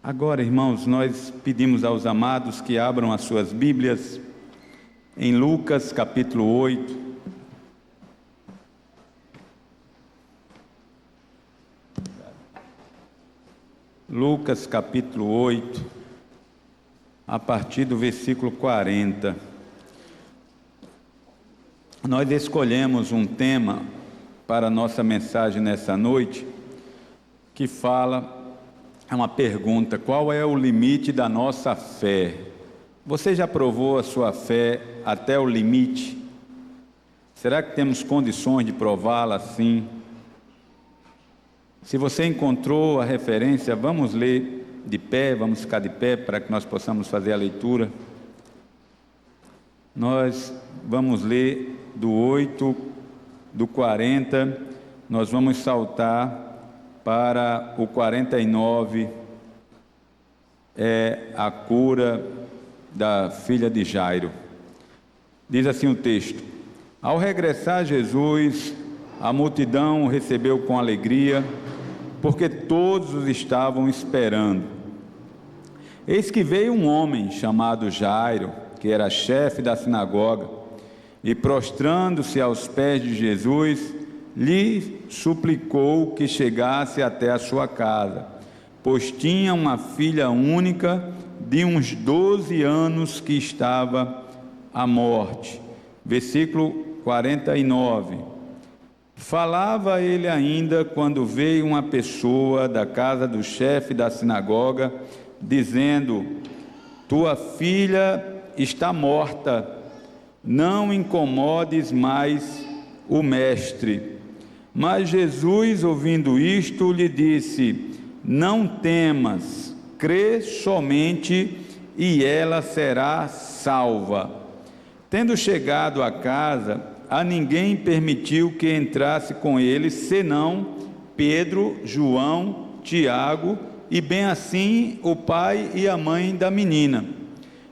Agora, irmãos, nós pedimos aos amados que abram as suas Bíblias em Lucas capítulo 8. Lucas capítulo 8, a partir do versículo 40. Nós escolhemos um tema para a nossa mensagem nessa noite, que é uma pergunta: qual é o limite da nossa fé? Você já provou a sua fé até o limite? Será que temos condições de prová-la assim? Se você encontrou a referência, vamos ler de pé, vamos ficar de pé para que nós possamos fazer a leitura. Nós vamos ler do 8, do 40, nós vamos saltar para o 49, a cura da filha de Jairo. Diz assim o texto: ao regressar Jesus, a multidão o recebeu com alegria, porque todos os estavam esperando. Eis que veio um homem chamado Jairo, que era chefe da sinagoga, e prostrando-se aos pés de Jesus, lhe suplicou que chegasse até a sua casa, pois tinha uma filha única de uns 12 anos que estava à morte. Versículo 49. Falava ele ainda quando veio uma pessoa da casa do chefe da sinagoga, dizendo: tua filha está morta, não incomodes mais o mestre. Mas Jesus, ouvindo isto, lhe disse: não temas, crê somente e ela será salva. Tendo chegado à casa, a ninguém permitiu que entrasse com ele, senão Pedro, João, Tiago e bem assim o pai e a mãe da menina.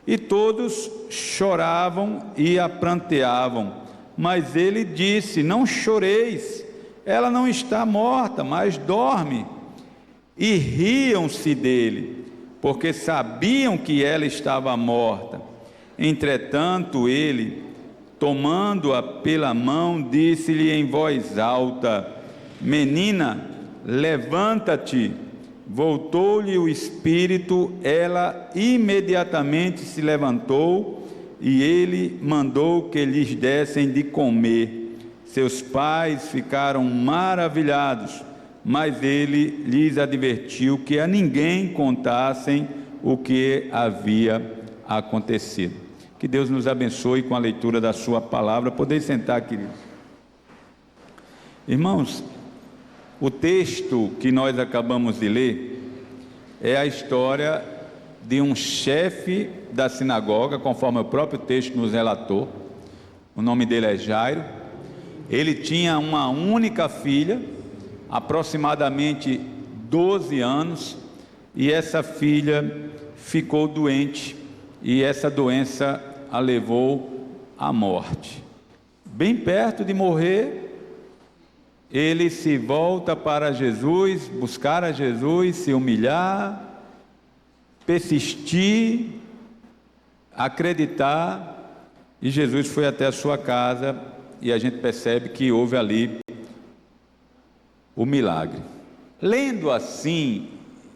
E todos choravam e a pranteavam. Mas ele disse: não choreis, ela não está morta, mas dorme. E riam-se dele, porque sabiam que ela estava morta. Entretanto ele, tomando-a pela mão, disse-lhe em voz alta: menina, levanta-te. Voltou-lhe o espírito, ela imediatamente se levantou, e ele mandou que lhes dessem de comer. Seus pais ficaram maravilhados, mas ele lhes advertiu que a ninguém contassem o que havia acontecido. Que Deus nos abençoe com a leitura da sua palavra. Podem sentar, queridos. Irmãos, o texto que nós acabamos de ler é a história de um chefe da sinagoga, conforme o próprio texto nos relatou. O nome dele é Jairo. Ele tinha uma única filha, aproximadamente 12 anos, e essa filha ficou doente, e essa doença a levou à morte. Bem perto de morrer, ele se volta para Jesus, buscar a Jesus, se humilhar, persistir, acreditar, e Jesus foi até a sua casa, e a gente percebe que houve ali o milagre. Lendo assim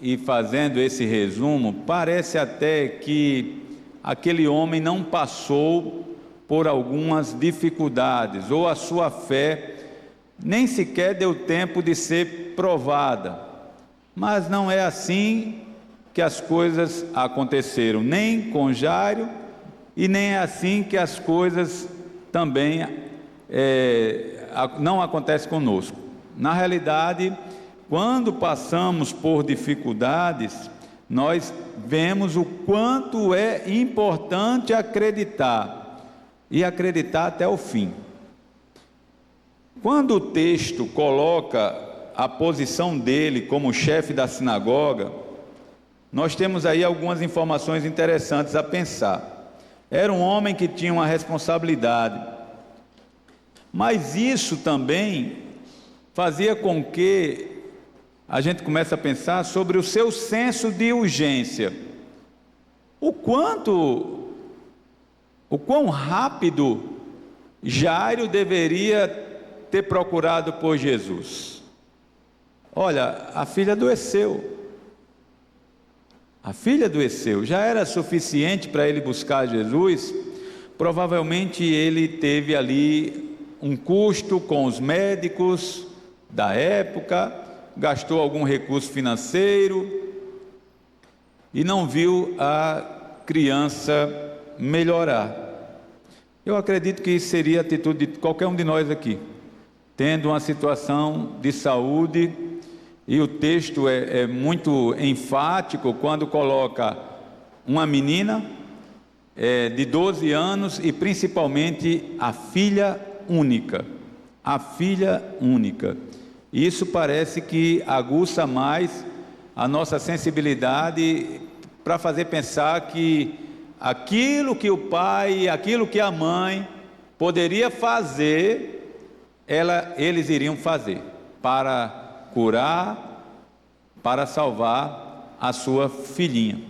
e fazendo esse resumo, parece até que aquele homem não passou por algumas dificuldades, ou a sua fé nem sequer deu tempo de ser provada. Mas não é assim que as coisas aconteceram, nem com Jairo, e nem é assim que as coisas também não acontecem conosco. Na realidade, quando passamos por dificuldades, nós vemos o quanto é importante acreditar, e acreditar até o fim. Quando o texto coloca a posição dele como chefe da sinagoga, nós temos aí algumas informações interessantes a pensar. Era um homem que tinha uma responsabilidade, mas isso também fazia com que a gente começa a pensar sobre o seu senso de urgência. O quão rápido Jairo deveria ter procurado por Jesus. Olha, a filha adoeceu. A filha adoeceu. Já era suficiente para ele buscar Jesus? Provavelmente ele teve ali um custo com os médicos da época, gastou algum recurso financeiro e não viu a criança melhorar. Eu acredito que isso seria a atitude de qualquer um de nós aqui, tendo uma situação de saúde, e o texto é muito enfático quando coloca uma menina de 12 anos e principalmente a filha única. A filha única. Isso parece que aguça mais a nossa sensibilidade para fazer pensar que aquilo que o pai, aquilo que a mãe poderia fazer, eles iriam fazer para curar, para salvar a sua filhinha.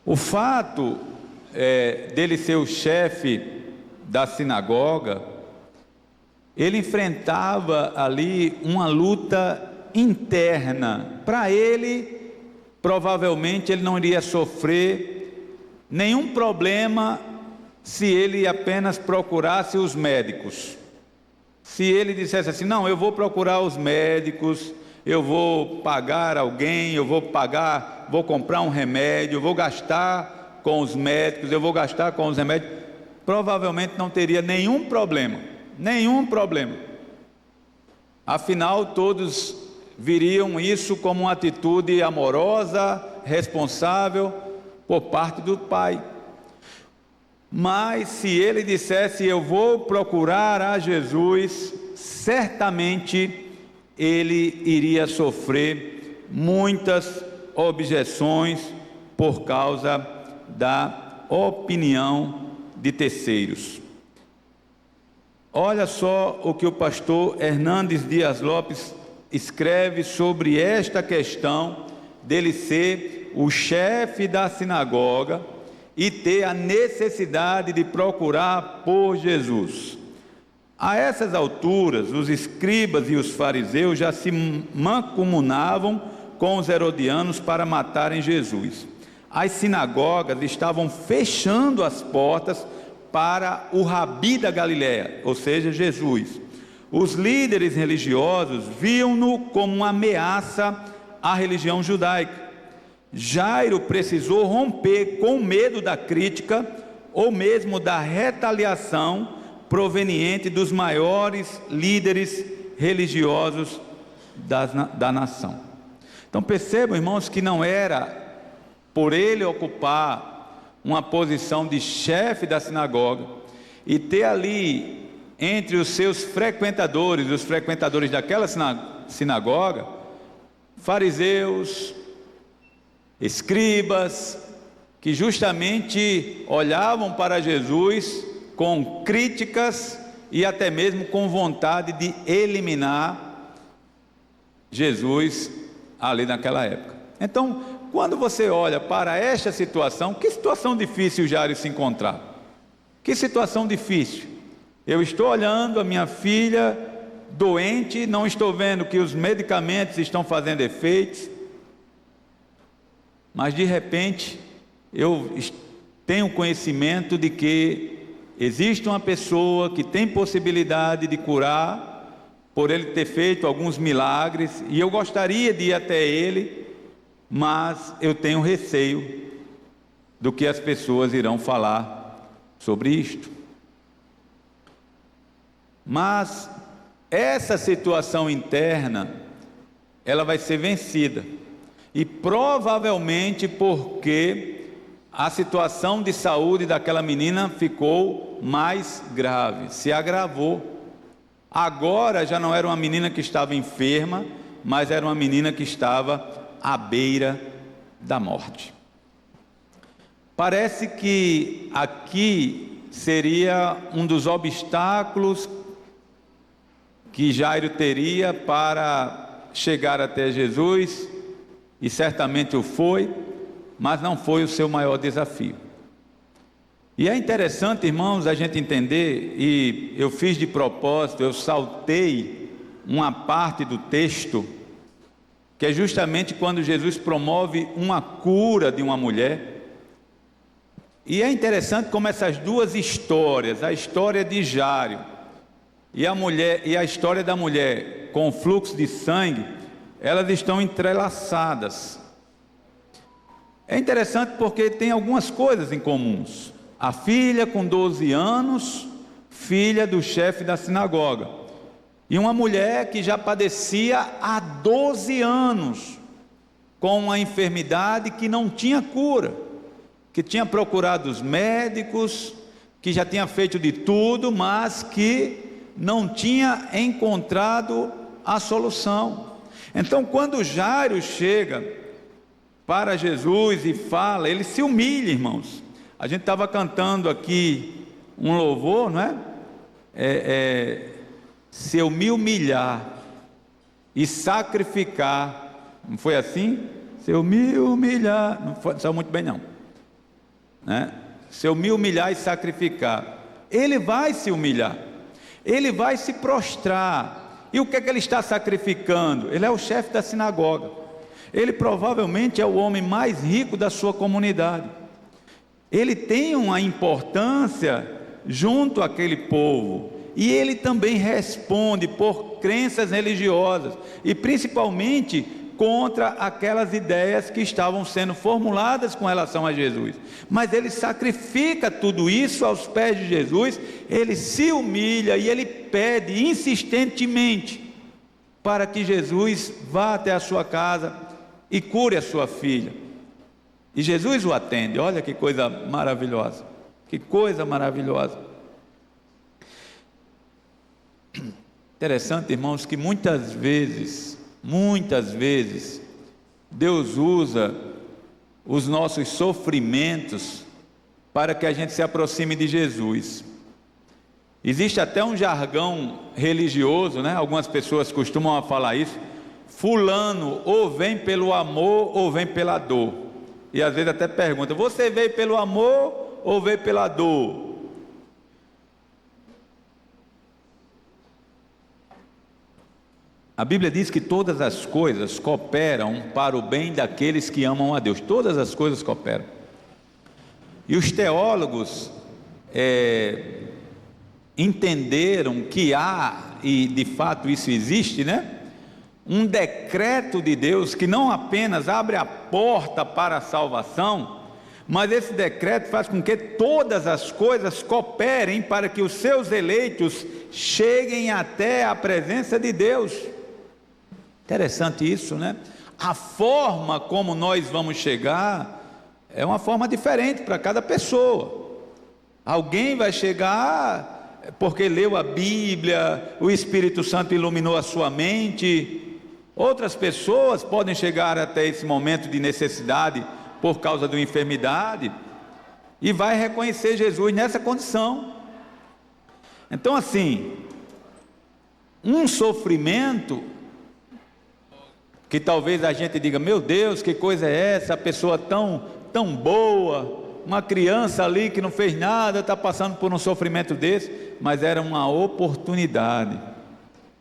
O fato dele ser o chefe da sinagoga, ele enfrentava ali uma luta interna. Para ele, provavelmente ele não iria sofrer nenhum problema se ele apenas procurasse os médicos. Se ele dissesse assim, não, eu vou procurar os médicos, eu vou pagar alguém, eu vou comprar um remédio, eu vou gastar com os médicos, eu vou gastar com os remédios, provavelmente não teria nenhum problema. Afinal, todos viriam isso como uma atitude amorosa, responsável por parte do pai. Mas se ele dissesse, eu vou procurar a Jesus, certamente ele iria sofrer muitas objeções por causa da opinião de terceiros. Olha só o que o pastor Hernandes Dias Lopes escreve sobre esta questão dele ser o chefe da sinagoga e ter a necessidade de procurar por Jesus. A essas alturas, os escribas e os fariseus já se mancomunavam com os herodianos para matarem Jesus. As sinagogas estavam fechando as portas para o Rabi da Galileia, ou seja, Jesus. Os líderes religiosos viam-no como uma ameaça à religião judaica. Jairo precisou romper com medo da crítica ou mesmo da retaliação proveniente dos maiores líderes religiosos da nação. Então percebam, irmãos, que não era por ele ocupar uma posição de chefe da sinagoga e ter ali entre os seus frequentadores, os frequentadores daquela sinagoga, fariseus, escribas, que justamente olhavam para Jesus com críticas e até mesmo com vontade de eliminar Jesus ali naquela época. Então, quando você olha para esta situação, que situação difícil Jairo se encontrar? Que situação difícil. Eu estou olhando a minha filha doente, não estou vendo que os medicamentos estão fazendo efeitos, mas de repente eu tenho conhecimento de que existe uma pessoa que tem possibilidade de curar, por ele ter feito alguns milagres, e eu gostaria de ir até ele, mas eu tenho receio do que as pessoas irão falar sobre isto. Mas essa situação interna, ela vai ser vencida, e provavelmente porque a situação de saúde daquela menina ficou mais grave, se agravou. Agora já não era uma menina que estava enferma, mas era uma menina que estava à beira da morte. Parece que aqui seria um dos obstáculos que Jairo teria para chegar até Jesus, e certamente o foi, mas não foi o seu maior desafio. E é interessante, irmãos, a gente entender, e eu fiz de propósito, eu saltei uma parte do texto, que é justamente quando Jesus promove uma cura de uma mulher. E é interessante como essas duas histórias, a história de Jairo e a história da mulher com fluxo de sangue, elas estão entrelaçadas. É interessante porque tem algumas coisas em comuns. A filha com 12 anos, filha do chefe da sinagoga, e uma mulher que já padecia há 12 anos, com uma enfermidade que não tinha cura, que tinha procurado os médicos, que já tinha feito de tudo, mas que não tinha encontrado a solução. Então, quando Jairo chega para Jesus e fala, ele se humilha, irmãos. A gente estava cantando aqui um louvor, não é? Se eu me humilhar e sacrificar, não foi assim? Se eu me humilhar, não saiu muito bem não, né? Se eu me humilhar e sacrificar, ele vai se humilhar, ele vai se prostrar. E o que é que ele está sacrificando? Ele é o chefe da sinagoga, ele provavelmente é o homem mais rico da sua comunidade, ele tem uma importância junto àquele povo, e ele também responde por crenças religiosas, e principalmente contra aquelas ideias que estavam sendo formuladas com relação a Jesus. Mas ele sacrifica tudo isso aos pés de Jesus, ele se humilha e ele pede insistentemente para que Jesus vá até a sua casa e cure a sua filha. E Jesus o atende. Olha que coisa maravilhosa, que coisa maravilhosa. Interessante, irmãos, que muitas vezes, Deus usa os nossos sofrimentos para que a gente se aproxime de Jesus. Existe até um jargão religioso, né? Algumas pessoas costumam falar isso: fulano ou vem pelo amor ou vem pela dor. E às vezes até pergunta: você veio pelo amor ou veio pela dor? A Bíblia diz que todas as coisas cooperam para o bem daqueles que amam a Deus. Todas as coisas cooperam. E os teólogos entenderam que há, e de fato isso existe, né? Um decreto de Deus que não apenas abre a porta para a salvação, mas esse decreto faz com que todas as coisas cooperem para que os seus eleitos cheguem até a presença de Deus. Interessante isso, né? A forma como nós vamos chegar é uma forma diferente para cada pessoa. Alguém vai chegar porque leu a Bíblia, o Espírito Santo iluminou a sua mente. Outras pessoas podem chegar até esse momento de necessidade por causa de uma enfermidade e vai reconhecer Jesus nessa condição. Então, assim, um sofrimento que talvez a gente diga: meu Deus, que coisa é essa? A pessoa tão boa, uma criança ali que não fez nada, está passando por um sofrimento desse. Mas era uma oportunidade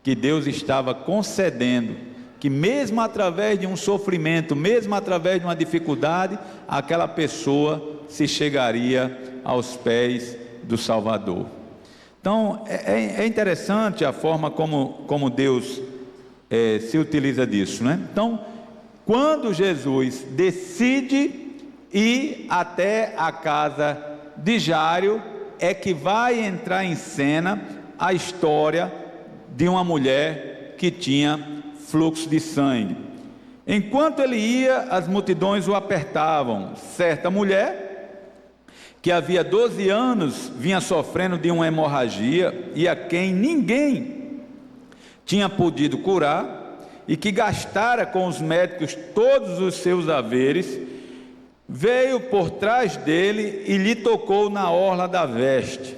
que Deus estava concedendo, que mesmo através de um sofrimento, mesmo através de uma dificuldade, aquela pessoa se chegaria aos pés do Salvador. Então é interessante a forma como Deus se utiliza disso, né? Então, quando Jesus decide ir até a casa de Jairo, é que vai entrar em cena a história de uma mulher que tinha fluxo de sangue. Enquanto ele ia, as multidões o apertavam. Certa mulher, que havia 12 anos vinha sofrendo de uma hemorragia, e a quem ninguém tinha podido curar, e que gastara com os médicos todos os seus haveres, veio por trás dele e lhe tocou na orla da veste,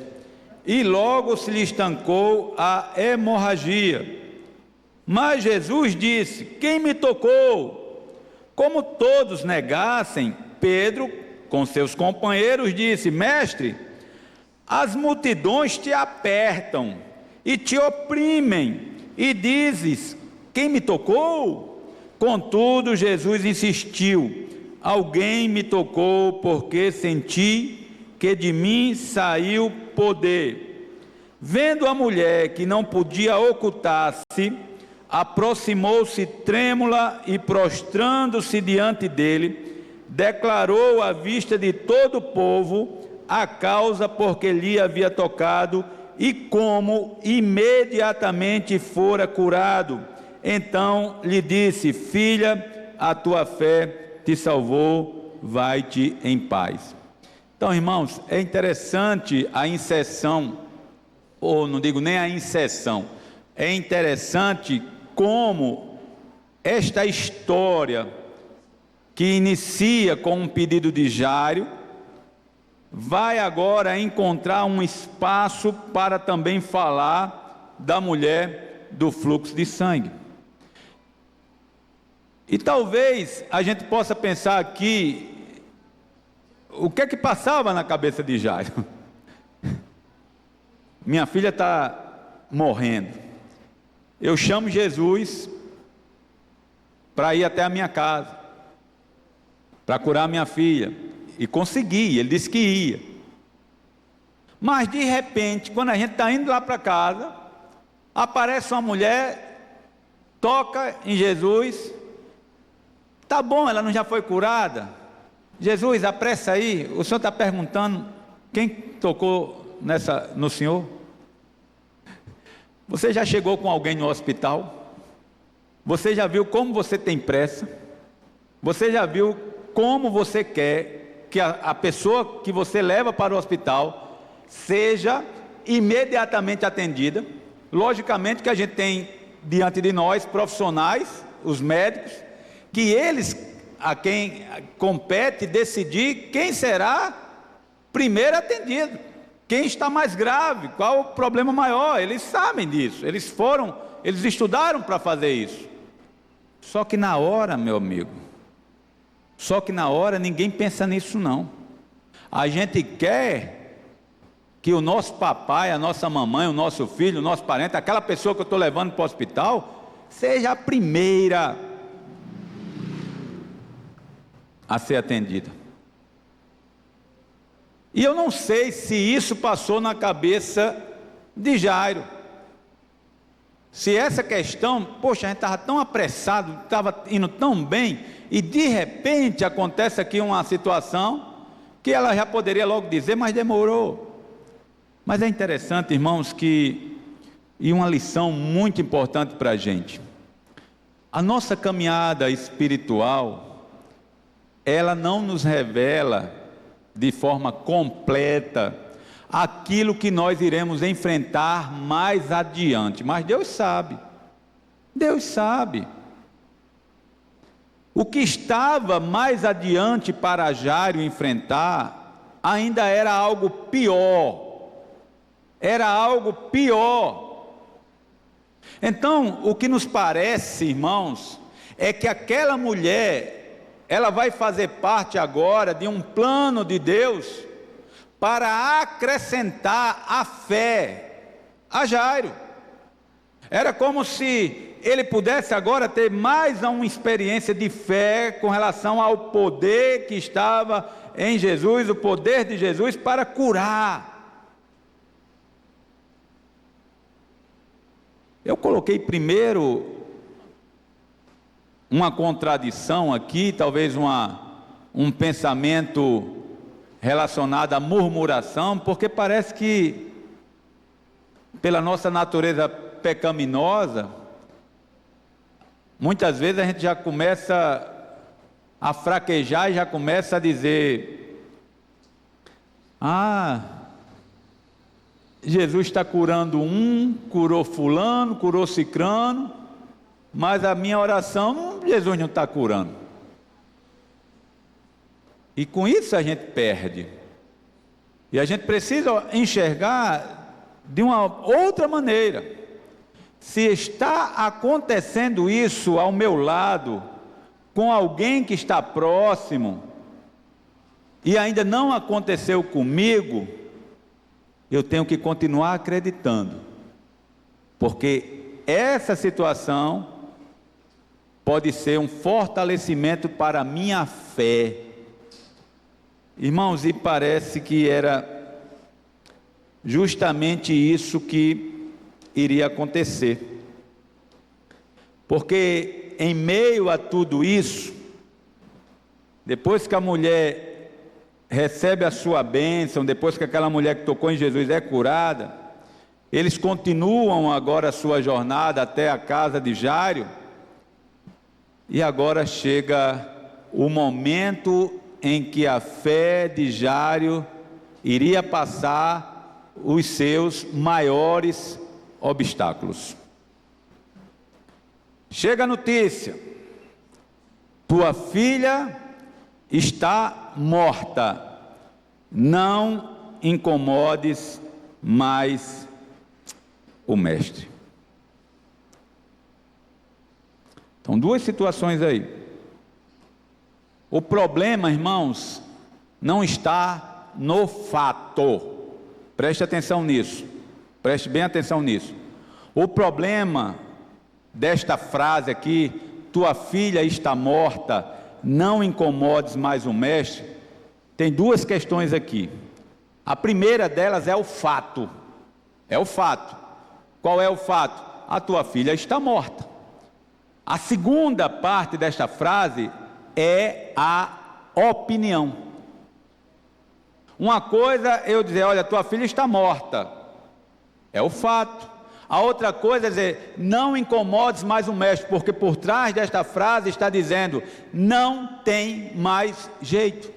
e logo se lhe estancou a hemorragia. Mas Jesus disse: quem me tocou? Como todos negassem, Pedro, com seus companheiros, disse: mestre, as multidões te apertam e te oprimem, e dizes: quem me tocou? Contudo, Jesus insistiu: alguém me tocou, porque senti que de mim saiu poder. Vendo a mulher que não podia ocultar-se, aproximou-se trêmula e, prostrando-se diante dele, declarou à vista de todo o povo a causa por que lhe havia tocado e como imediatamente fora curado. Então lhe disse: filha, a tua fé te salvou, vai-te em paz. Então, irmãos, é interessante a inserção, ou não digo nem a inserção, é interessante como esta história, que inicia com um pedido de Jairo, vai agora encontrar um espaço para também falar da mulher do fluxo de sangue. E talvez a gente possa pensar aqui, o que é que passava na cabeça de Jairo? Minha filha está morrendo, eu chamo Jesus para ir até a minha casa, para curar minha filha, e consegui, ele disse que ia. Mas de repente, quando a gente está indo lá para casa, aparece uma mulher, toca em Jesus. Tá bom, ela não já foi curada? Jesus, apressa aí, o senhor está perguntando quem tocou no senhor? Você já chegou com alguém no hospital? Você já viu como você tem pressa? Você já viu como você quer que a pessoa que você leva para o hospital seja imediatamente atendida? Logicamente que a gente tem diante de nós profissionais, os médicos, que eles, a quem compete decidir quem será primeiro atendido, quem está mais grave, qual o problema maior. Eles sabem disso, eles estudaram para fazer isso. Só que na hora, meu amigo, ninguém pensa nisso não. A gente quer que o nosso papai, a nossa mamãe, o nosso filho, o nosso parente, aquela pessoa que eu estou levando para o hospital, seja a primeira a ser atendida. E eu não sei se isso passou na cabeça de Jairo. Se essa questão, poxa, a gente estava tão apressado, estava indo tão bem, e de repente acontece aqui uma situação que ela já poderia logo dizer, mas demorou. Mas é interessante, irmãos, e uma lição muito importante para a gente. A nossa caminhada espiritual, ela não nos revela de forma completa aquilo que nós iremos enfrentar mais adiante, mas Deus sabe. O que estava mais adiante para Jairo enfrentar ainda era algo pior. Então, o que nos parece, irmãos, é que aquela mulher, ela vai fazer parte agora de um plano de Deus para acrescentar a fé a Jairo. Era como se ele pudesse agora ter mais uma experiência de fé com relação ao poder que estava em Jesus, o poder de Jesus para curar. Eu coloquei primeiro uma contradição aqui, talvez um pensamento relacionado à murmuração, porque parece que, pela nossa natureza pecaminosa, muitas vezes a gente já começa a fraquejar e já começa a dizer: Jesus está curando curou fulano, curou cicrano, mas a minha oração, Jesus não está curando. E com isso a gente perde. E a gente precisa enxergar de uma outra maneira. se está acontecendo isso ao meu lado, com alguém que está próximo, e ainda não aconteceu comigo, eu tenho que continuar acreditando, porque essa situação pode ser um fortalecimento para a minha fé. Irmãos, e parece que era justamente isso que iria acontecer, porque em meio a tudo isso, depois que a mulher recebe a sua bênção, depois que aquela mulher que tocou em Jesus é curada, eles continuam agora a sua jornada até a casa de Jairo, e agora chega o momento em que a fé de Jairo iria passar os seus maiores obstáculos. Chega a notícia: tua filha está morta, não incomodes mais o mestre. Então, duas situações aí. O problema, irmãos, não está no fato. Preste atenção nisso. Preste bem atenção nisso. O problema desta frase aqui, tua filha está morta, não incomodes mais o mestre, tem duas questões aqui. A primeira delas é o fato. É o fato. Qual é o fato? A tua filha está morta. A segunda parte desta frase é a opinião. Uma coisa é eu dizer, olha, tua filha está morta. É o fato. A outra coisa é dizer, não incomodes mais o mestre, porque por trás desta frase está dizendo, não tem mais jeito.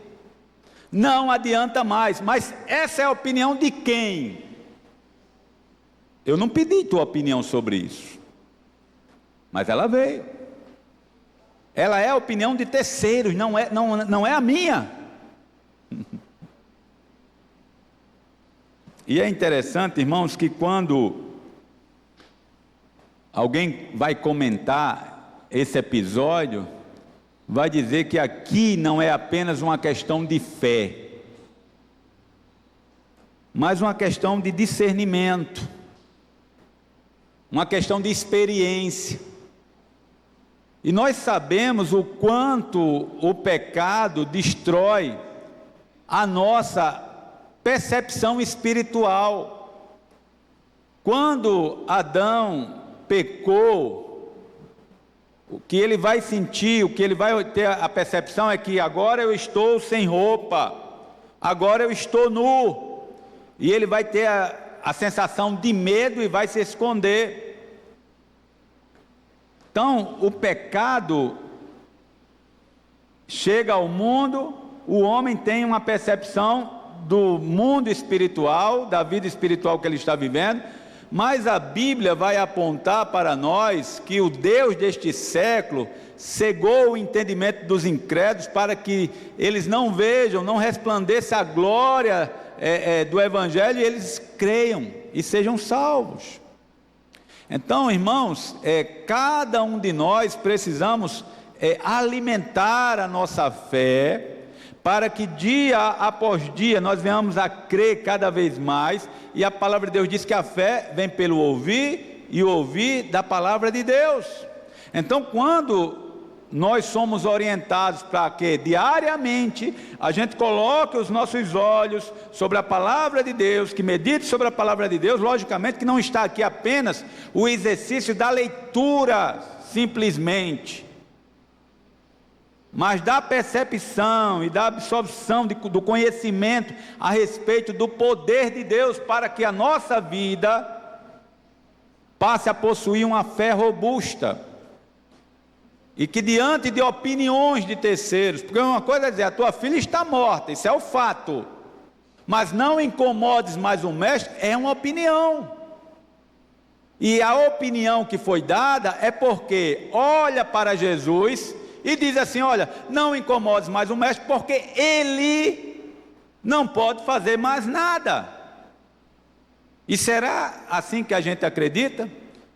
Não adianta mais. Mas essa é a opinião de quem? Eu não pedi tua opinião sobre isso. Mas ela veio. Ela é a opinião de terceiros, não é a minha. E é interessante, irmãos, que quando alguém vai comentar esse episódio, vai dizer que aqui não é apenas uma questão de fé, mas uma questão de discernimento, uma questão de experiência. E nós sabemos o quanto o pecado destrói a nossa percepção espiritual. Quando Adão pecou, o que ele vai sentir, o que ele vai ter a percepção é que agora eu estou sem roupa, agora eu estou nu, e ele vai ter a sensação de medo e vai se esconder. Então, o pecado chega ao mundo, o homem tem uma percepção do mundo espiritual, da vida espiritual que ele está vivendo, mas a Bíblia vai apontar para nós que o Deus deste século cegou o entendimento dos incrédulos para que eles não vejam, não resplandeça a glória do Evangelho e eles creiam e sejam salvos. Então, irmãos, cada um de nós precisamos alimentar a nossa fé, para que dia após dia nós venhamos a crer cada vez mais, e a palavra de Deus diz que a fé vem pelo ouvir, e ouvir da palavra de Deus. Então, quando nós somos orientados para que diariamente a gente coloque os nossos olhos sobre a palavra de Deus, que medite sobre a palavra de Deus, logicamente que não está aqui apenas o exercício da leitura simplesmente, mas da percepção e da absorção do conhecimento a respeito do poder de Deus, para que a nossa vida passe a possuir uma fé robusta. E que diante de opiniões de terceiros, porque uma coisa é dizer, a tua filha está morta, isso é o fato, mas não incomodes mais o mestre, é uma opinião. E a opinião que foi dada é porque olha para Jesus e diz assim, olha, não incomodes mais o mestre, porque ele não pode fazer mais nada. E será assim que a gente acredita?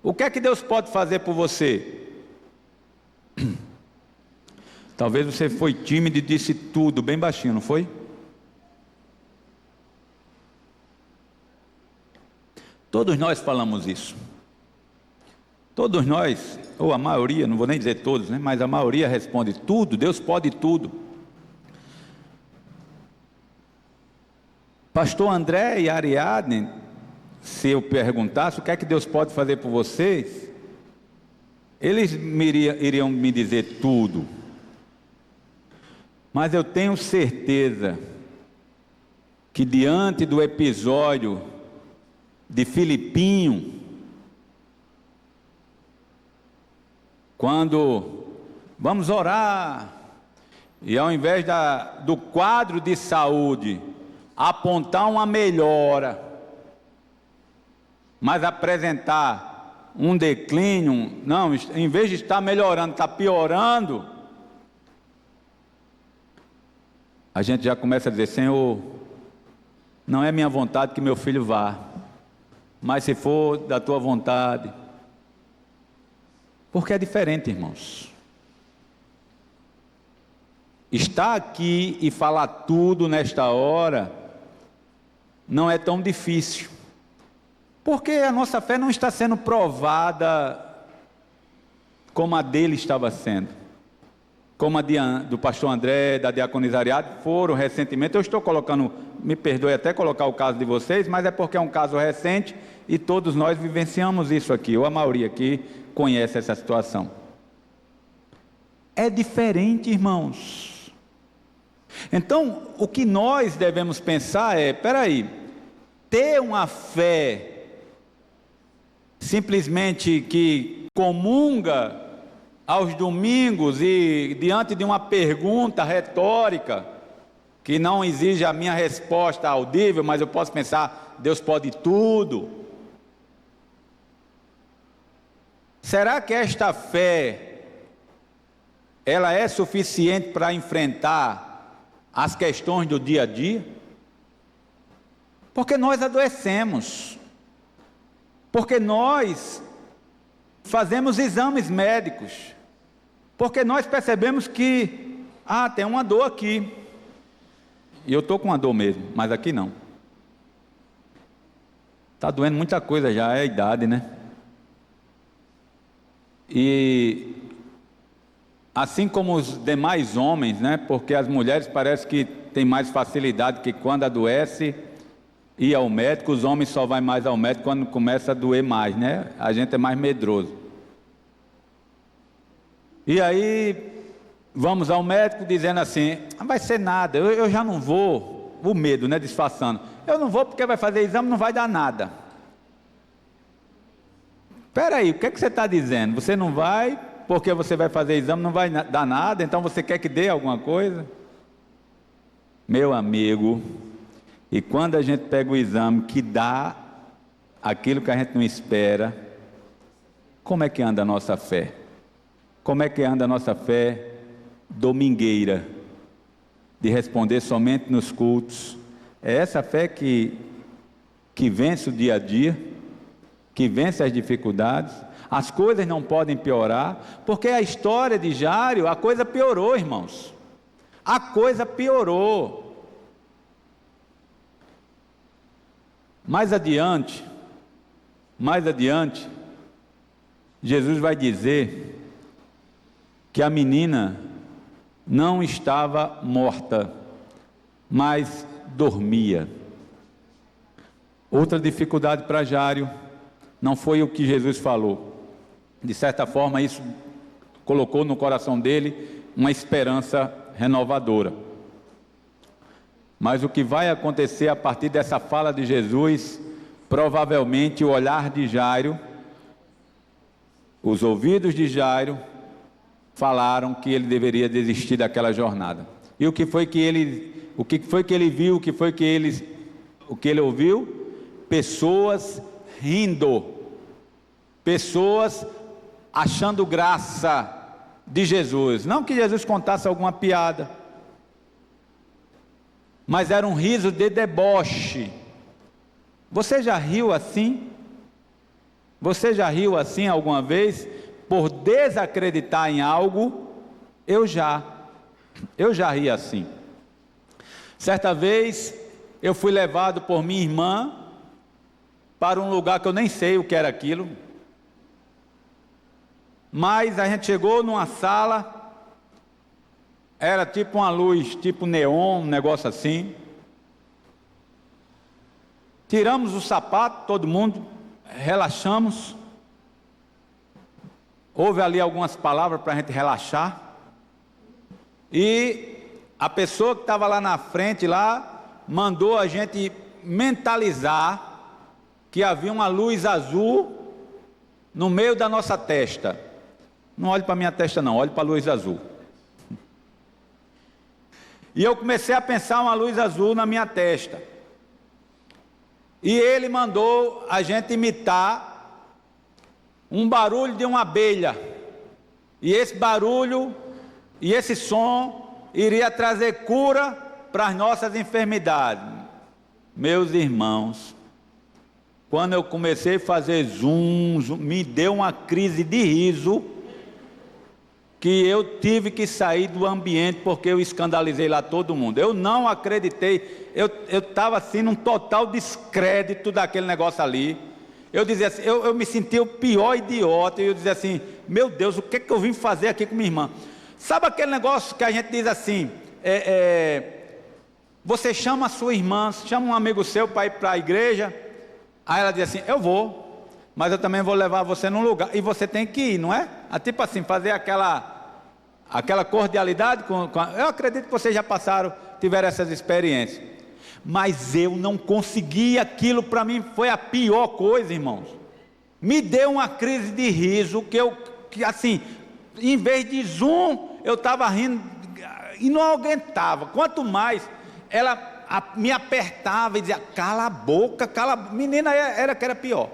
O que é que Deus pode fazer por você? Talvez você foi tímido e disse tudo bem baixinho, não foi? Todos nós falamos isso. Todos nós, ou a maioria, não vou nem dizer todos, né? Mas a maioria responde tudo, Deus pode tudo. Pastor André e Ariadne, se eu perguntasse o que é que Deus pode fazer por vocês, eles iriam me dizer tudo. Mas eu tenho certeza que diante do episódio de Filipinho, quando vamos orar, e ao invés do quadro de saúde apontar uma melhora, mas apresentar um declínio, não, em vez de estar melhorando, está piorando, a gente já começa a dizer: Senhor, não é minha vontade que meu filho vá, mas se for da tua vontade. Porque é diferente, irmãos. Estar aqui e falar tudo nesta hora não é tão difícil, porque a nossa fé não está sendo provada como a dele estava sendo, como a do pastor André, da diaconisa Ariadne, foram recentemente. Eu estou colocando, me perdoe até colocar o caso de vocês, mas é porque é um caso recente e todos nós vivenciamos isso aqui, ou a maioria aqui conhece essa situação. É diferente, irmãos. Então, o que nós devemos pensar é: peraí, ter uma fé simplesmente que comunga aos domingos e diante de uma pergunta retórica, que não exige a minha resposta audível, mas eu posso pensar: Deus pode tudo. Será que esta fé, ela é suficiente para enfrentar as questões do dia a dia? Porque nós adoecemos, porque nós fazemos exames médicos, porque nós percebemos que, tem uma dor aqui, e eu estou com uma dor mesmo, mas aqui não. Está doendo muita coisa já, é a idade, né? E assim como os demais homens, né? Porque as mulheres parece que têm mais facilidade, que quando adoece ir ao médico, os homens só vai mais ao médico quando começa a doer mais, né? A gente é mais medroso. E aí vamos ao médico dizendo assim: não vai ser nada, eu já não vou. O medo, né? Disfarçando: eu não vou porque vai fazer exame, não vai dar nada. Espera aí, o que é que você está dizendo? Você não vai porque você vai fazer exame, não vai dar nada, então você quer que dê alguma coisa? Meu amigo, e quando a gente pega o exame que dá aquilo que a gente não espera, como é que anda a nossa fé? Como é que anda a nossa fé domingueira, de responder somente nos cultos? É essa fé que vence o dia a dia, que vence as dificuldades. As coisas não podem piorar, porque a história de Jairo, a coisa piorou, irmãos. A coisa piorou. Mais adiante, Jesus vai dizer que a menina não estava morta, mas dormia. Outra dificuldade para Jairo não foi o que Jesus falou. De certa forma, isso colocou no coração dele uma esperança renovadora. Mas o que vai acontecer a partir dessa fala de Jesus, provavelmente o olhar de Jairo, os ouvidos de Jairo, falaram que ele deveria desistir daquela jornada. E o que foi que ele viu, o que ele ouviu? Pessoas rindo, pessoas achando graça de Jesus. Não que Jesus contasse alguma piada, mas era um riso de deboche. Você já riu assim? Você já riu assim alguma vez por desacreditar em algo? Eu já ri assim. Certa vez eu fui levado por minha irmã para um lugar que eu nem sei o que era aquilo, mas a gente chegou numa sala, era tipo uma luz, tipo neon, um negócio assim. Tiramos o sapato, todo mundo, relaxamos. Houve ali algumas palavras para a gente relaxar. E a pessoa que estava lá na frente, mandou a gente mentalizar que havia uma luz azul no meio da nossa testa. Não olhe para a minha testa não, olhe para a luz azul. E eu comecei a pensar uma luz azul na minha testa. E ele mandou a gente imitar um barulho de uma abelha. E esse barulho e esse som iria trazer cura para as nossas enfermidades. Meus irmãos, quando eu comecei a fazer zoom, me deu uma crise de riso, que eu tive que sair do ambiente, porque eu escandalizei lá todo mundo. Eu não acreditei, eu estava assim num total descrédito daquele negócio ali. Eu dizia assim, eu me sentia o pior idiota, e eu dizia assim, meu Deus, o que é que eu vim fazer aqui com minha irmã? Sabe aquele negócio que a gente diz assim, você chama a sua irmã, chama um amigo seu para ir para a igreja, aí ela diz assim, eu vou, mas eu também vou levar você num lugar, e você tem que ir, não é? Tipo assim, fazer aquela cordialidade, eu acredito que vocês já tiveram essas experiências, mas eu não consegui, aquilo para mim foi a pior coisa, irmãos. Me deu uma crise de riso, que assim, em vez de zoom, eu estava rindo, e não aguentava, quanto mais, ela me apertava e dizia, cala a boca, menina, era que era pior.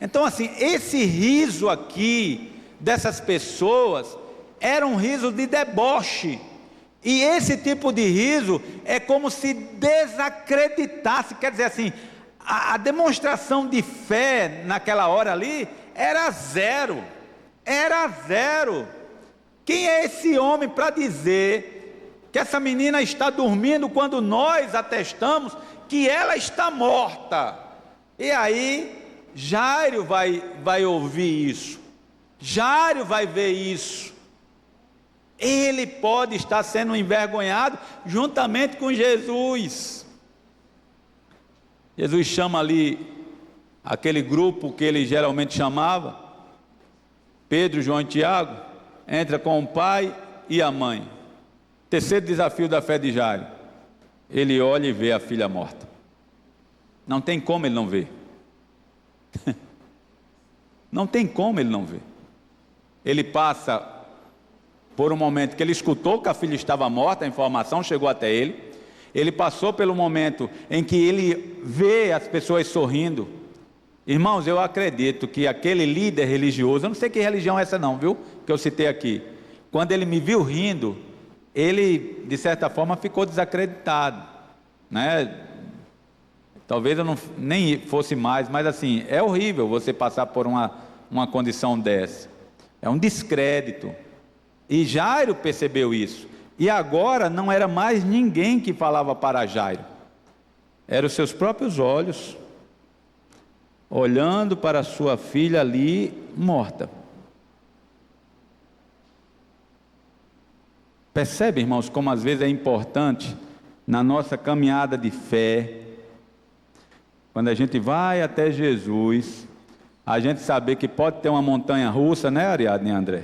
Então assim, esse riso aqui, dessas pessoas, era um riso de deboche, e esse tipo de riso, é como se desacreditasse, quer dizer assim, a demonstração de fé, naquela hora ali, era zero, quem é esse homem para dizer, que essa menina está dormindo, quando nós atestamos, que ela está morta? E aí, Jairo vai ouvir isso, Jairo vai ver isso, ele pode estar sendo envergonhado, juntamente com Jesus. Jesus chama ali, aquele grupo que ele geralmente chamava, Pedro, João e Tiago, entra com o pai e a mãe. Terceiro desafio da fé de Jairo, ele olha e vê a filha morta, não tem como ele não ver, não tem como ele não ver. Ele passa por um momento que ele escutou que a filha estava morta, a informação chegou até ele, ele passou pelo momento em que ele vê as pessoas sorrindo. Irmãos, eu acredito que aquele líder religioso, eu não sei que religião é essa não, viu, que eu citei aqui, quando ele me viu rindo, ele de certa forma ficou desacreditado, né? Talvez eu nem fosse mais, mas assim, é horrível você passar por uma condição dessa, é um descrédito, e Jairo percebeu isso, e agora não era mais ninguém que falava para Jairo, eram os seus próprios olhos, olhando para sua filha ali morta. Percebe, irmãos, como às vezes é importante na nossa caminhada de fé, quando a gente vai até Jesus, a gente saber que pode ter uma montanha russa, né, Ariadne e André?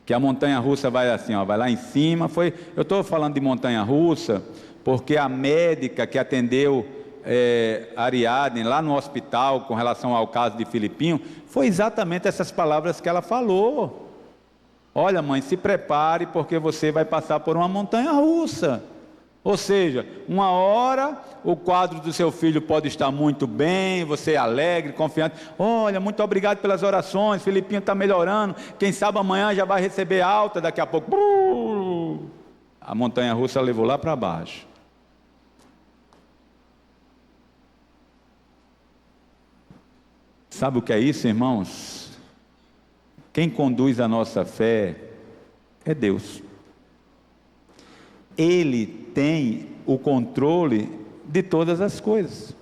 Que a montanha russa vai assim, vai lá em cima. Eu estou falando de montanha russa porque a médica que atendeu Ariadne lá no hospital com relação ao caso de Filipinho, foi exatamente essas palavras que ela falou. Olha, mãe, se prepare, porque você vai passar por uma montanha russa. Ou seja, uma hora o quadro do seu filho pode estar muito bem, você é alegre, confiante. Olha, muito obrigado pelas orações, Filipinho está melhorando, quem sabe amanhã já vai receber alta, daqui a pouco a montanha russa levou lá para baixo. Sabe o que é isso, irmãos? Quem conduz a nossa fé é Deus. Ele tem o controle de todas as coisas.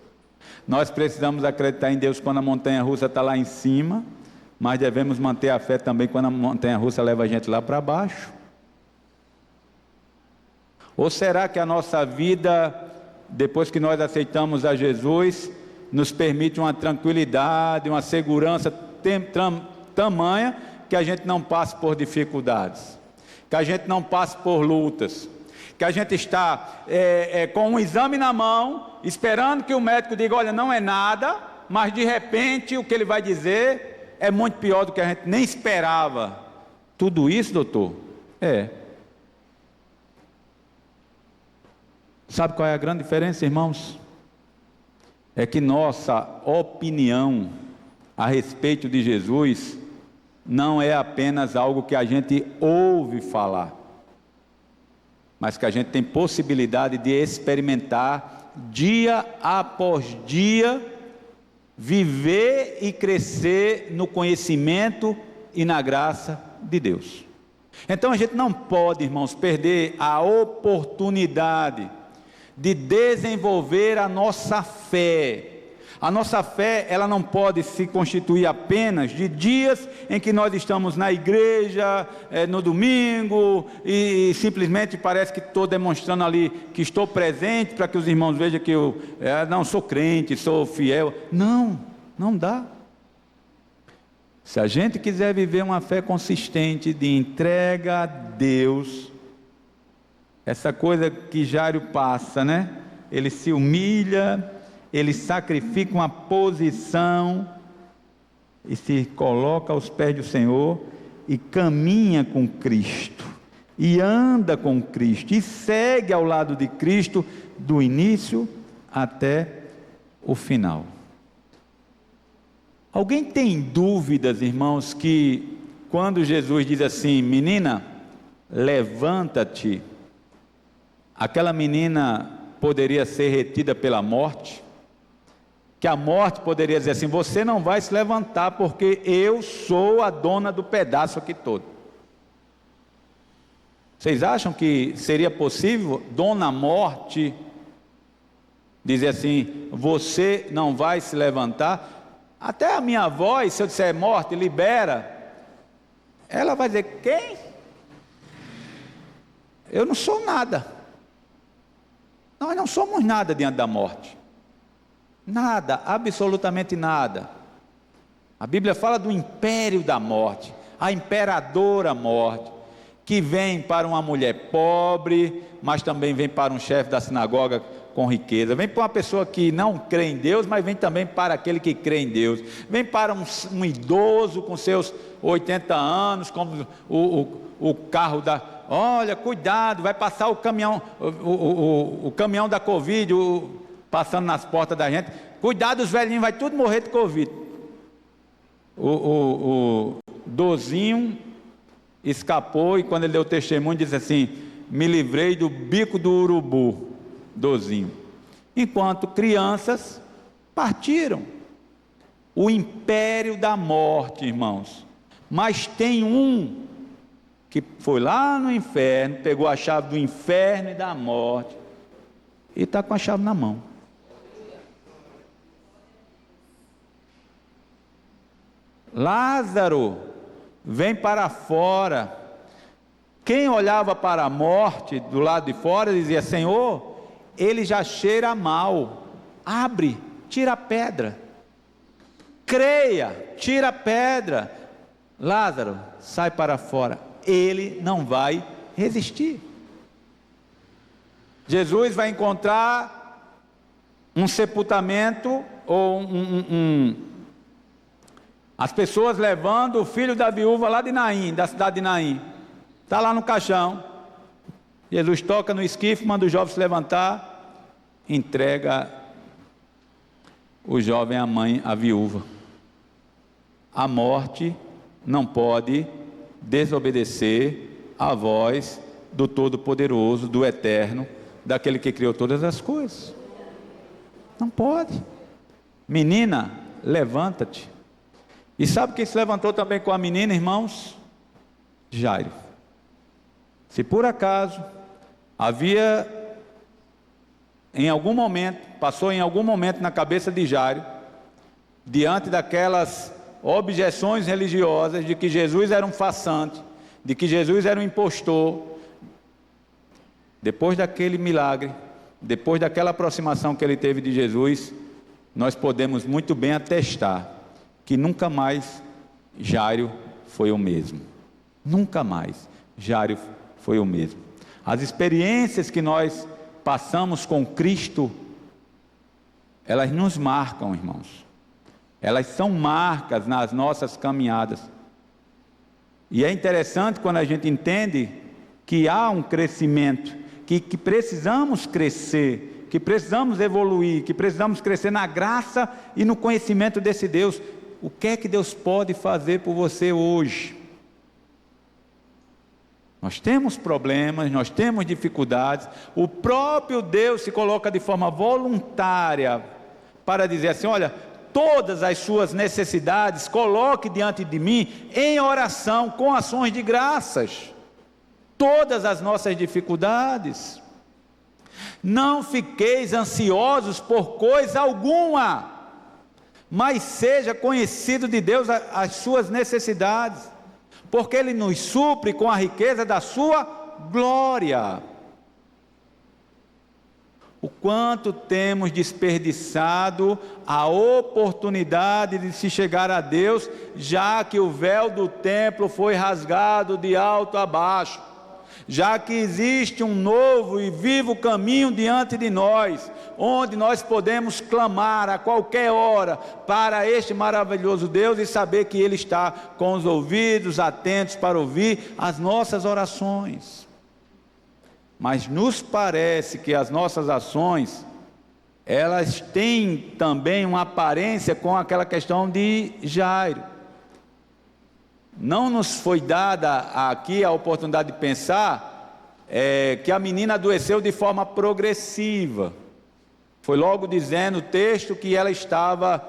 Nós precisamos acreditar em Deus quando a montanha-russa está lá em cima, mas devemos manter a fé também quando a montanha-russa leva a gente lá para baixo. Ou será que a nossa vida, depois que nós aceitamos a Jesus, nos permite uma tranquilidade, uma segurança tamanha, que a gente não passe por dificuldades, que a gente não passe por lutas, que a gente está com um exame na mão, esperando que o médico diga, olha, não é nada, mas de repente o que ele vai dizer é muito pior do que a gente nem esperava. Tudo isso, doutor? Sabe qual é a grande diferença, irmãos? É que nossa opinião a respeito de Jesus não é apenas algo que a gente ouve falar, mas que a gente tem possibilidade de experimentar dia após dia, viver e crescer no conhecimento e na graça de Deus. Então a gente não pode, irmãos, perder a oportunidade de desenvolver a nossa fé. A nossa fé, ela não pode se constituir apenas de dias em que nós estamos na igreja, no domingo, e simplesmente parece que estou demonstrando ali que estou presente, para que os irmãos vejam que eu não sou crente, sou fiel. Não dá. Se a gente quiser viver uma fé consistente de entrega a Deus, essa coisa que Jairo passa, né? Ele se humilha, ele sacrifica uma posição e se coloca aos pés do Senhor e caminha com Cristo, e anda com Cristo, e segue ao lado de Cristo do início até o final. Alguém tem dúvidas, irmãos, que quando Jesus diz assim, menina, levanta-te, aquela menina poderia ser retida pela morte? Que a morte poderia dizer assim, você não vai se levantar, porque eu sou a dona do pedaço aqui todo. Vocês acham que seria possível Dona Morte dizer assim, você não vai se levantar? Até a minha voz, se eu disser morte, libera, ela vai dizer, quem? Eu não sou nada. Nós não somos nada diante da morte. Nada, absolutamente nada. A Bíblia fala do império da morte, a imperadora morte, que vem para uma mulher pobre, mas também vem para um chefe da sinagoga com riqueza, vem para uma pessoa que não crê em Deus, mas vem também para aquele que crê em Deus, vem para um idoso com seus 80 anos, como o carro da... Olha, cuidado, vai passar o caminhão, o caminhão da Covid, passando nas portas da gente, cuidado, os velhinhos vai tudo morrer de Covid. O Dozinho escapou, e quando ele deu testemunho, disse assim, me livrei do bico do urubu, Dozinho. Enquanto crianças partiram, o império da morte, irmãos. Mas tem um que foi lá no inferno, pegou a chave do inferno e da morte, e está com a chave na mão. Lázaro vem para fora. Quem olhava para a morte do lado de fora dizia, Senhor, ele já cheira mal, abre, tira a pedra, creia, tira a pedra. Lázaro, sai para fora. Ele não vai resistir. Jesus vai encontrar um sepultamento, ou as pessoas levando o filho da viúva lá de Naim, da cidade de Naim, está lá no caixão. Jesus toca no esquife, manda o jovem se levantar, entrega o jovem à mãe, à viúva. A morte não pode desobedecer à voz do Todo-Poderoso, do Eterno, daquele que criou todas as coisas. Não pode. Menina, levanta-te. E sabe quem se levantou também com a menina, irmãos? Jairo. Se por acaso havia passou em algum momento na cabeça de Jairo, diante daquelas objeções religiosas de que Jesus era um farsante, de que Jesus era um impostor, depois daquele milagre, depois daquela aproximação que ele teve de Jesus, nós podemos muito bem atestar que nunca mais Jairo foi o mesmo. Nunca mais Jairo foi o mesmo. As experiências que nós passamos com Cristo, elas nos marcam, irmãos. Elas são marcas nas nossas caminhadas. E é interessante quando a gente entende que há um crescimento, que precisamos crescer, que precisamos evoluir, que precisamos crescer na graça e no conhecimento desse Deus. O que é que Deus pode fazer por você hoje? Nós temos problemas, nós temos dificuldades. O próprio Deus se coloca de forma voluntária para dizer assim: olha, todas as suas necessidades coloque diante de mim em oração, com ações de graças. Todas as nossas dificuldades. Não fiqueis ansiosos por coisa alguma, mas seja conhecido de Deus as suas necessidades, porque Ele nos supre com a riqueza da sua glória. O quanto temos desperdiçado a oportunidade de se chegar a Deus, já que o véu do templo foi rasgado de alto a baixo, já que existe um novo e vivo caminho diante de nós, onde nós podemos clamar a qualquer hora para este maravilhoso Deus e saber que Ele está com os ouvidos atentos para ouvir as nossas orações. Mas nos parece que as nossas ações, elas têm também uma aparência com aquela questão de Jairo. Não nos foi dada aqui a oportunidade de pensar que a menina adoeceu de forma progressiva. Foi logo dizendo o texto que ela estava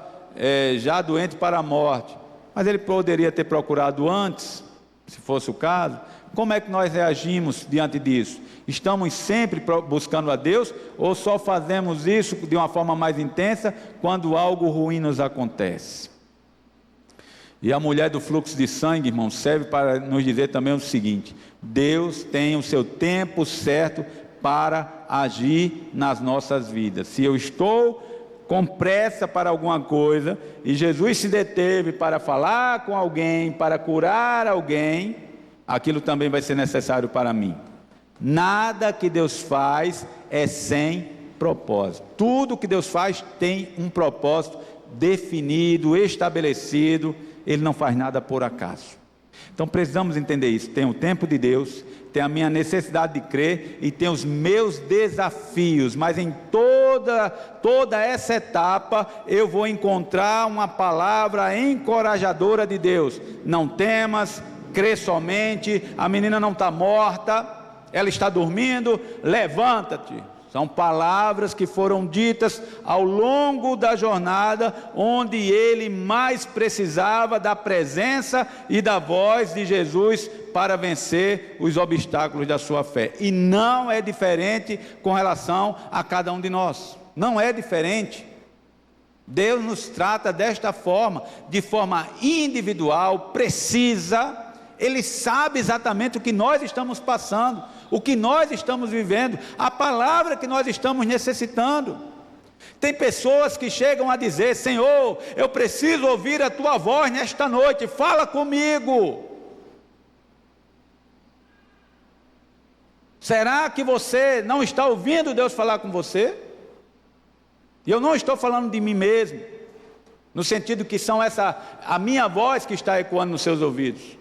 já doente para a morte. Mas ele poderia ter procurado antes, se fosse o caso. Como é que nós reagimos diante disso? Estamos sempre buscando a Deus ou só fazemos isso de uma forma mais intensa quando algo ruim nos acontece? E a mulher do fluxo de sangue, irmão, serve para nos dizer também o seguinte: Deus tem o seu tempo certo para agir nas nossas vidas. Se eu estou com pressa para alguma coisa e Jesus se deteve para falar com alguém, para curar alguém, aquilo também vai ser necessário para mim. Nada que Deus faz é sem propósito. Tudo que Deus faz tem um propósito definido, estabelecido. Ele não faz nada por acaso. Então precisamos entender isso. Tem o tempo de Deus, tem a minha necessidade de crer e tem os meus desafios, mas em toda essa etapa eu vou encontrar uma palavra encorajadora de Deus. Não temas, crê somente, a menina não está morta, ela está dormindo, levanta-te. São palavras que foram ditas ao longo da jornada, onde ele mais precisava da presença e da voz de Jesus para vencer os obstáculos da sua fé. E não é diferente com relação a cada um de nós. Não é diferente. Deus nos trata desta forma, de forma individual, precisa. Ele sabe exatamente o que nós estamos passando, o que nós estamos vivendo, a palavra que nós estamos necessitando. Tem pessoas que chegam a dizer: Senhor, eu preciso ouvir a tua voz nesta noite, fala comigo. Será que você não está ouvindo Deus falar com você? E eu não estou falando de mim mesmo, no sentido que são a minha voz que está ecoando nos seus ouvidos,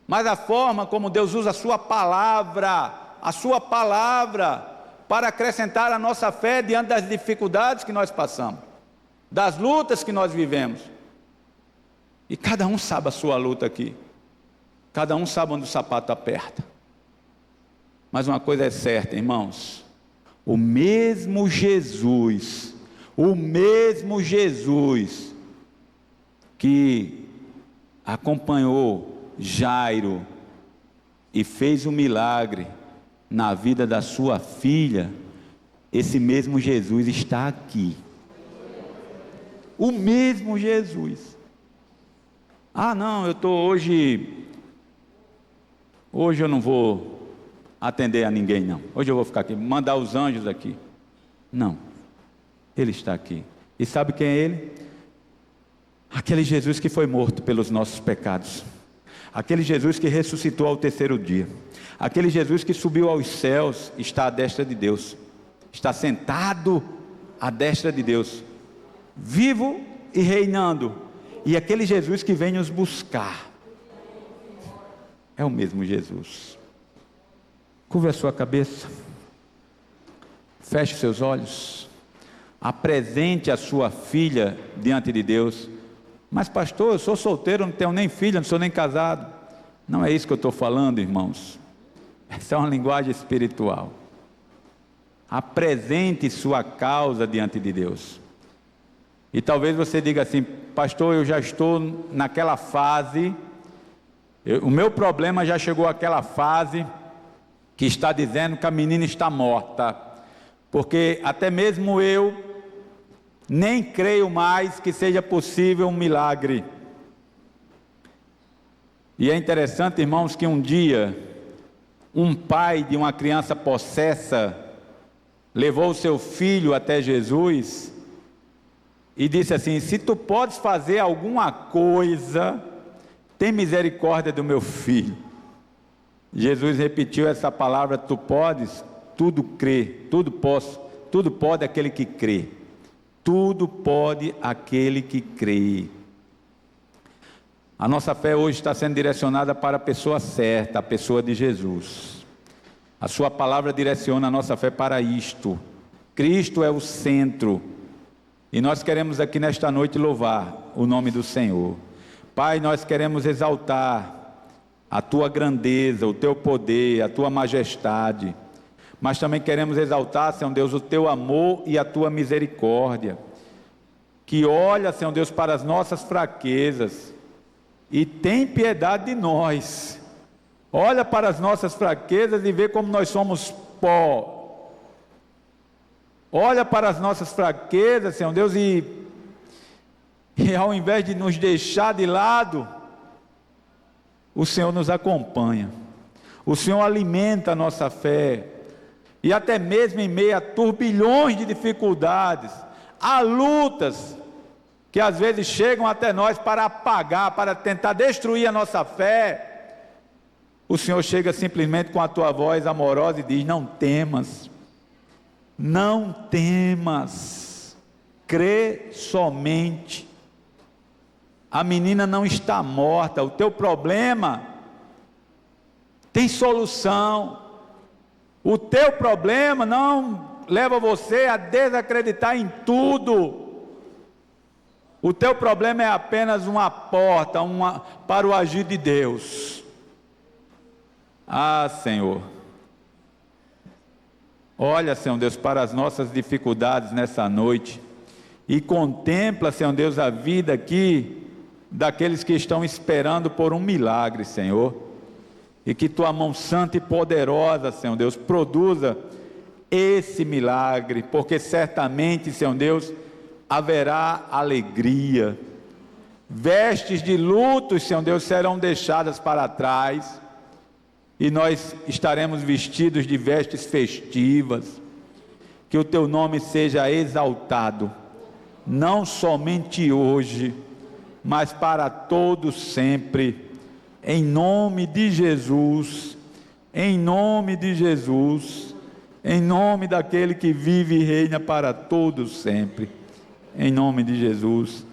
mas a forma como Deus usa a sua palavra para acrescentar a nossa fé diante das dificuldades que nós passamos, das lutas que nós vivemos. E cada um sabe a sua luta aqui, cada um sabe onde o sapato aperta. Mas uma coisa é certa, irmãos: o mesmo Jesus que acompanhou Jairo e fez um milagre na vida da sua filha, esse mesmo Jesus está aqui. O mesmo Jesus. Ah, não, eu estou hoje eu não vou atender a ninguém, não. Hoje eu vou ficar aqui, mandar os anjos aqui. Não, Ele está aqui. E sabe quem é Ele? Aquele Jesus que foi morto pelos nossos pecados. Aquele Jesus que ressuscitou ao terceiro dia. Aquele Jesus que subiu aos céus, está à destra de Deus. Está sentado à destra de Deus, vivo e reinando. E aquele Jesus que vem nos buscar, é o mesmo Jesus. Curva a sua cabeça, feche seus olhos, apresente a sua filha diante de Deus. Mas pastor, eu sou solteiro, não tenho nem filha, não sou nem casado. Não é isso que eu estou falando, irmãos. Essa é uma linguagem espiritual. Apresente sua causa diante de Deus. E talvez você diga assim: pastor, eu já estou naquela fase, o meu problema já chegou àquela fase que está dizendo que a menina está morta, porque até mesmo eu nem creio mais que seja possível um milagre. E é interessante, irmãos, que um dia um pai de uma criança possessa levou o seu filho até Jesus e disse assim: se tu podes fazer alguma coisa, tem misericórdia do meu filho. Jesus repetiu essa palavra: tu podes, tudo crê, tudo posso, tudo pode aquele que crê. Tudo pode aquele que crê. A nossa fé hoje está sendo direcionada para a pessoa certa, a pessoa de Jesus. A sua palavra direciona a nossa fé para isto. Cristo é o centro. E nós queremos aqui nesta noite louvar o nome do Senhor. Pai, nós queremos exaltar a Tua grandeza, o Teu poder, a Tua majestade. Mas também queremos exaltar, Senhor Deus, o Teu amor e a Tua misericórdia. Que olha, Senhor Deus, para as nossas fraquezas e tem piedade de nós. Olha para as nossas fraquezas e vê como nós somos pó. Olha para as nossas fraquezas, Senhor Deus, e ao invés de nos deixar de lado, o Senhor nos acompanha. O Senhor alimenta a nossa fé. E até mesmo em meio a turbilhões de dificuldades, há lutas que às vezes chegam até nós para apagar, para tentar destruir a nossa fé. O Senhor chega simplesmente com a tua voz amorosa e diz: não temas, não temas, crê somente. A menina não está morta, o teu problema tem solução. O teu problema não leva você a desacreditar em tudo. O teu problema é apenas uma porta para o agir de Deus. Ah, Senhor, olha, Senhor Deus, para as nossas dificuldades nessa noite e contempla, Senhor Deus, a vida aqui daqueles que estão esperando por um milagre, Senhor. E que Tua mão santa e poderosa, Senhor Deus, produza esse milagre, porque certamente, Senhor Deus, haverá alegria. Vestes de luto, Senhor Deus, serão deixadas para trás, e nós estaremos vestidos de vestes festivas. Que o Teu nome seja exaltado, não somente hoje, mas para todo sempre. Em nome de Jesus, em nome de Jesus, em nome daquele que vive e reina para todos sempre, em nome de Jesus,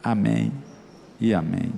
amém e amém.